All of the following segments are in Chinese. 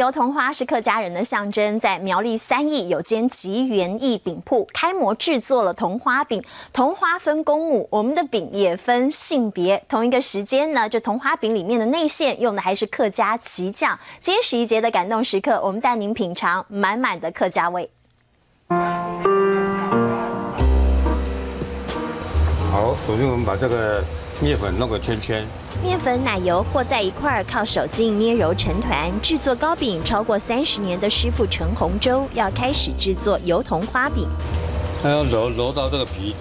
油桐花是客家人的象征，在苗栗3义有间吉园艺饼铺开模制作了桐花饼。桐花分公母，我们的饼也分性别。同一个时间呢，这桐花饼里面的内馅用的还是客家旗酱。今天11节的感动时刻，我们带您品尝满满的客家味。好，首先我们把这个面粉弄个圈圈。 面粉、奶油和在一块儿，靠手劲捏揉成团。制作糕饼超过30年的师傅陈洪洲要开始制作油桐花饼。它要揉到这个皮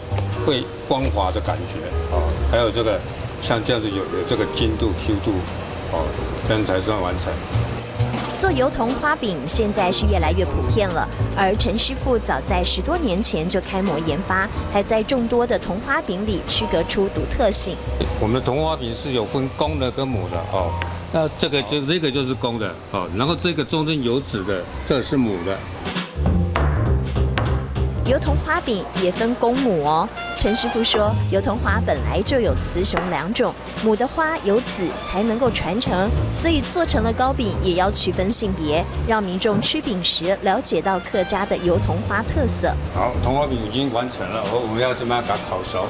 会光滑的感觉哦，还有这个像这样子有这个筋度、Q 度哦，这样才算完成。 做油桐花饼现在是越来越普遍了，而陈师傅早在10多年前就开模研发，还在众多的桐花饼里区隔出独特性。我们的桐花饼是有分公的跟母的哦，那这个就是公的哦，然后这个中间有籽的，这是母的。 油桐花饼也分公母哦。陈师傅说，油桐花本来就有雌雄2种，母的花有籽才能够传承，所以做成了糕饼也要区分性别，让民众吃饼时了解到客家的油桐花特色。好，桐花饼已经完成了，我们要怎么样把它烤熟？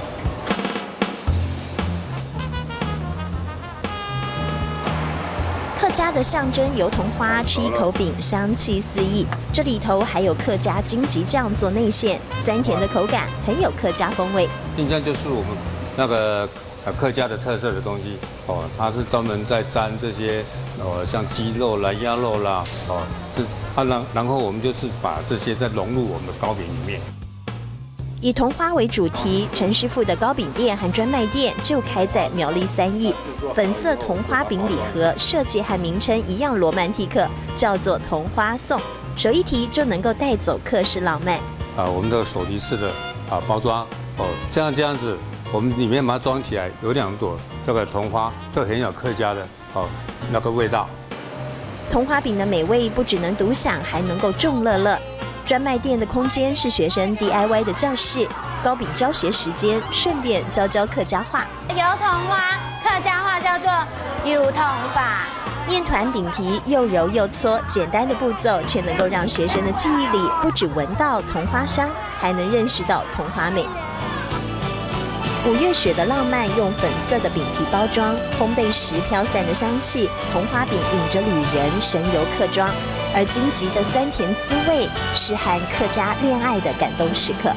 客家的象征油桐花，吃一口饼香气四溢。这里头还有客家荆棘酱做内馅，酸甜的口感很有客家风味。金酱就是我们那个客家的特色的东西哦，它是专门在沾这些像鸡肉啦、鸭肉啦哦，然后我们就是把这些再融入我们的糕饼里面。 以桐花为主题，陈师傅的糕饼店和专卖店就开在苗栗3义。粉色桐花饼礼盒设计和名称一样罗曼蒂克，叫做桐花送，手一提就能够带走客式浪漫。我们的手提式的包装哦，这样子，我们里面把它装起来，有2朵这个桐花，这很有客家的哦那个味道。桐花饼的美味不只能独享，还能够众乐乐。 专卖店的空间是学生 DIY 的教室，糕饼教学时间顺便教客家话。油桐花，客家话叫做油桐法。面团饼皮又揉又搓，简单的步骤却能够让学生的记忆里不只闻到桐花香，还能认识到桐花美。5月雪的浪漫用粉色的饼皮包装，烘焙时飘散的香气，桐花饼引着旅人神游客庄。 而荆棘的酸甜滋味，是和客家恋爱的感动时刻。